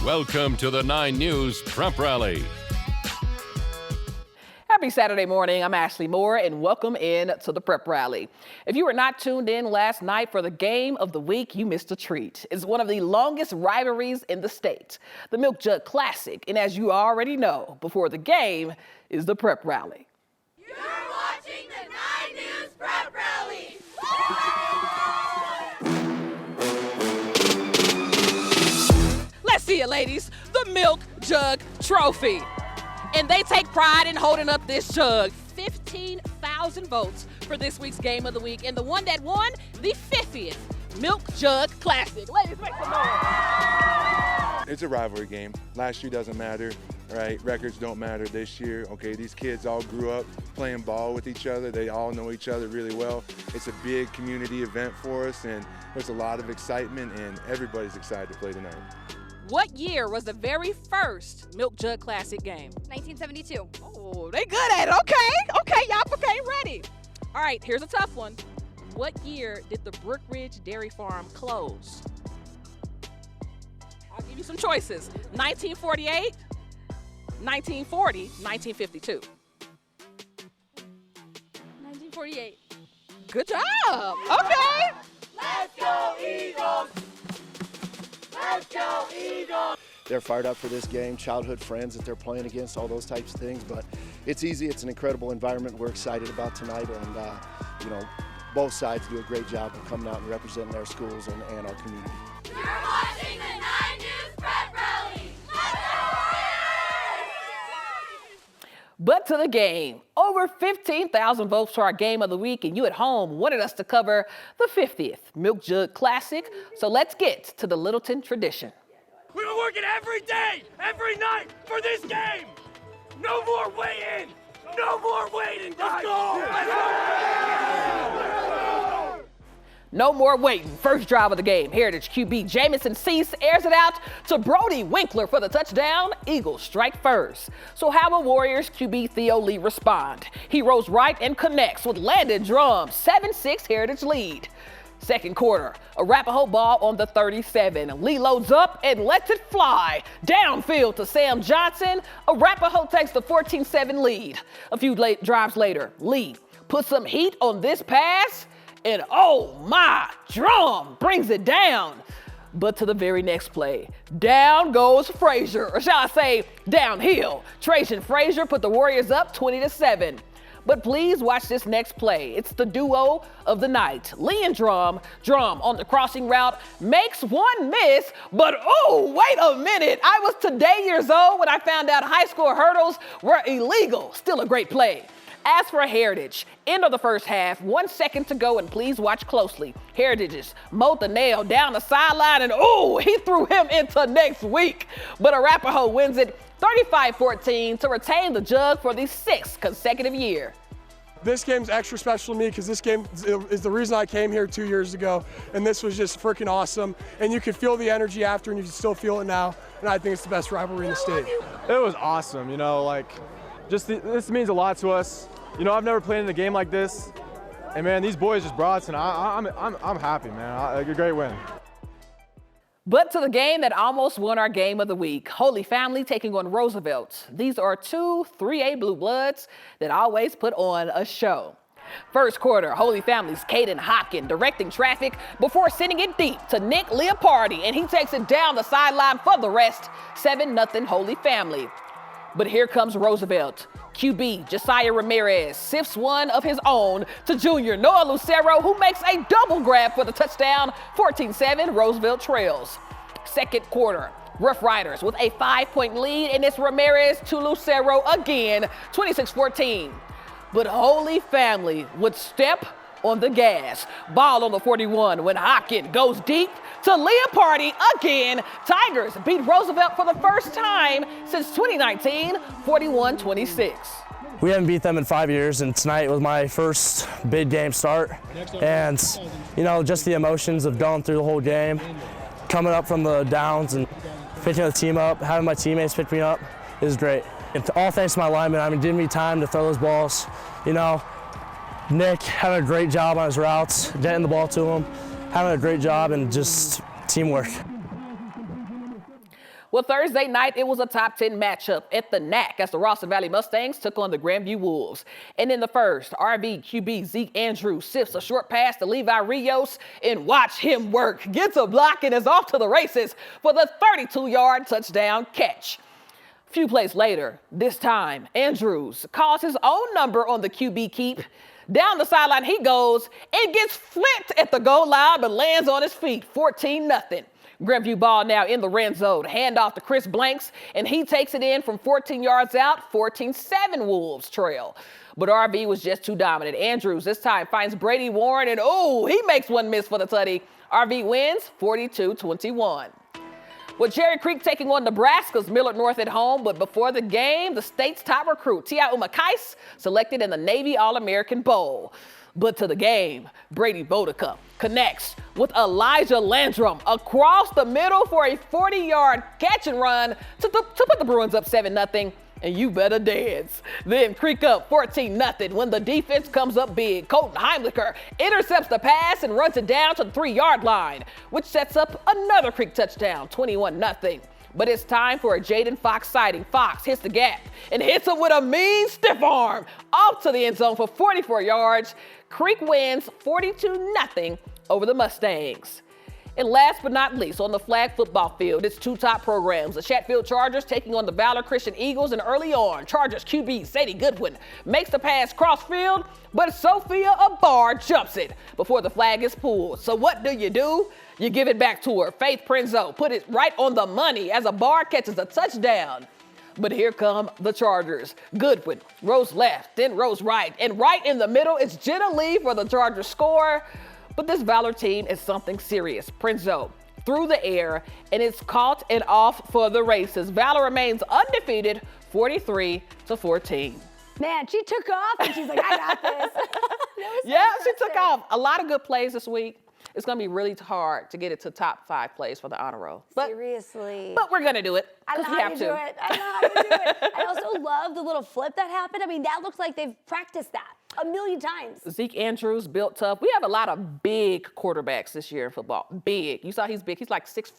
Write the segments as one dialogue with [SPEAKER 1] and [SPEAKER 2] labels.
[SPEAKER 1] Welcome to the 9 News Prep Rally.
[SPEAKER 2] Happy Saturday morning. I'm Ashley Moore, and welcome in to the Prep Rally. If you were not tuned in last night for the game of the week, you missed a treat. It's one of the longest rivalries in the state, the Milk Jug Classic. And as you already know, before the game is the Prep Rally.
[SPEAKER 3] You're watching the 9 News Prep Rally.
[SPEAKER 2] Let's see it, ladies. The Milk Jug Trophy. And they take pride in holding up this jug. 15,000 votes for this week's game of the week. And the one that won, the 50th Milk Jug Classic. Ladies, make some noise.
[SPEAKER 4] It's a rivalry game. Last year doesn't matter, right? Records don't matter this year. Okay, these kids all grew up playing ball with each other. They all know each other really well. It's a big community event for us, and there's a lot of excitement, and everybody's excited to play tonight.
[SPEAKER 2] What year was the very first Milk Jug Classic game?
[SPEAKER 3] 1972.
[SPEAKER 2] Oh, they good at it. Okay, y'all became ready. All right, here's a tough one. What year did the Brookridge Dairy Farm close? I'll give you some choices. 1948, 1940, 1952.
[SPEAKER 3] 1948.
[SPEAKER 2] Good job. Okay.
[SPEAKER 3] Let's go Eagles! Let's go Eagles!
[SPEAKER 5] They're fired up for this game, childhood friends that they're playing against, all those types of things. But it's easy. It's an incredible environment we're excited about tonight. And, both sides do a great job of coming out and representing their schools and our community.
[SPEAKER 3] You're watching the 9 News Prep Rally.
[SPEAKER 2] But to the game. Over 15,000 votes for our game of the week, and you at home wanted us to cover the 50th Milk Jug Classic. So let's get to the Littleton tradition.
[SPEAKER 6] We've been working every day, every night for this game. No more waiting. No more waiting, guys. Let's go. Let's go.
[SPEAKER 2] No more waiting. First drive of the game. Heritage QB Jamison Cease airs it out to Brody Winkler for the touchdown. Eagles strike first. So how will Warriors QB Theo Lee respond? He rolls right and connects with Landon Drum. 7-6 Heritage lead. Second quarter, Arapahoe ball on the 37. Lee loads up and lets it fly. Downfield to Sam Johnson. Arapahoe takes the 14-7 lead. A few drives later, Lee puts some heat on this pass. And oh my, Drum brings it down. But to the very next play, down goes Frazier, or shall I say downhill. Trajan Frazier put the Warriors up 20-7. But please watch this next play. It's the duo of the night. Lee and Drum. Drum on the crossing route makes one miss, but oh, wait a minute. I was today years old when I found out high school hurdles were illegal. Still a great play. As for Heritage, end of the first half, 1 second to go, and please watch closely. Heritage's mowed the nail down the sideline, and oh, he threw him into next week. But Arapahoe wins it 35-14 to retain the jug for the 6th consecutive year.
[SPEAKER 7] This game's extra special to me because this game is the reason I came here 2 years ago, and this was just freaking awesome. And you could feel the energy after, and you can still feel it now. And I think it's the best rivalry in the state.
[SPEAKER 8] It was awesome, this means a lot to us. I've never played in a game like this, and man, these boys just brought us, and I'm happy, man. A great win.
[SPEAKER 2] But to the game that almost won our game of the week, Holy Family taking on Roosevelt. These are two 3A Blue Bloods that always put on a show. First quarter, Holy Family's Caden Hopkins directing traffic before sending it deep to Nick Leopardi, and he takes it down the sideline for the rest. 7-0 Holy Family. But here comes Roosevelt. QB Josiah Ramirez sifts one of his own to junior Noah Lucero, who makes a double grab for the touchdown. 14-7 Roosevelt trails. Second quarter, Rough Riders with a 5-point lead, and it's Ramirez to Lucero again, 26-14. But Holy Family would step on the gas. Ball on the 41 when Hopkins goes deep to Leopardi again. Tigers beat Roosevelt for the first time since 2019, 41-26.
[SPEAKER 9] We haven't beat them in 5 years, and tonight was my first big game start. And, just the emotions of going through the whole game, coming up from the downs and picking the team up, having my teammates pick me up is great. And all thanks to my linemen, giving me time to throw those balls. Nick having a great job on his routes, getting the ball to him, having a great job, and just teamwork.
[SPEAKER 2] Well, Thursday night, it was a top 10 matchup at the NAC as the Rawson Valley Mustangs took on the Grandview Wolves. And in the first, RV QB Zeke Andrews sifts a short pass to Levi Rios, and watch him work. Gets a block and is off to the races for the 32-yard touchdown catch. Few plays later, this time, Andrews calls his own number on the QB keep. Down the sideline he goes and gets flipped at the goal line but lands on his feet, 14-0. Grandview ball now in the red zone. Hand off to Chris Blanks, and he takes it in from 14 yards out, 14-7 Wolves trail. But RV was just too dominant. Andrews this time finds Brady Warren, and he makes one miss for the tutty. RV wins 42-21. With Cherry Creek taking on Nebraska's Millard North at home, but before the game, the state's top recruit, T.I. Umakais, selected in the Navy All-American Bowl. But to the game, Brady Bodecup connects with Elijah Landrum across the middle for a 40-yard catch and run to put the Bruins up 7-0. And you better dance. Then Creek up 14-0 when the defense comes up big. Colton Heimlicher intercepts the pass and runs it down to the 3-yard line, which sets up another Creek touchdown, 21-0. But it's time for a Jaden Fox sighting. Fox hits the gap and hits him with a mean stiff arm off to the end zone for 44 yards. Creek wins 42-0 over the Mustangs. And last but not least, on the flag football field, it's two top programs. The Chatfield Chargers taking on the Valor Christian Eagles, and early on, Chargers QB Sadie Goodwin makes the pass cross field, but Sophia Abar jumps it before the flag is pulled. So what do? You give it back to her. Faith Prinzo put it right on the money as Abar catches a touchdown. But here come the Chargers. Goodwin rolls left, then rolls right, and right in the middle is Jenna Lee for the Chargers score. But this Valor team is something serious. Prinzo through the air, and it's caught and off for the races. Valor remains undefeated, 43-14.
[SPEAKER 10] Man, she took off, and she's like, I got this.
[SPEAKER 2] Yeah, she took off. A lot of good plays this week. It's going to be really hard to get it to top 5 plays for the honor roll.
[SPEAKER 10] Seriously.
[SPEAKER 2] But we're going to do it.
[SPEAKER 10] I know how to do it. I know how to do it. I also love the little flip that happened. I mean, that looks like they've practiced that a million times.
[SPEAKER 2] Zeke Andrews, built tough. We have a lot of big quarterbacks this year in football. Big. You saw he's big. He's like 6'4",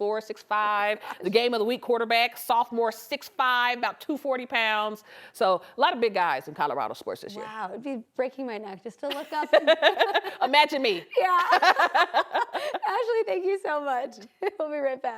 [SPEAKER 2] 6'5". The game of the week quarterback, sophomore, 6'5", about 240 pounds. So a lot of big guys in Colorado sports this year.
[SPEAKER 10] Wow, it'd be breaking my neck just to look up.
[SPEAKER 2] Imagine me.
[SPEAKER 10] Yeah. Ashley, thank you so much. We'll be right back.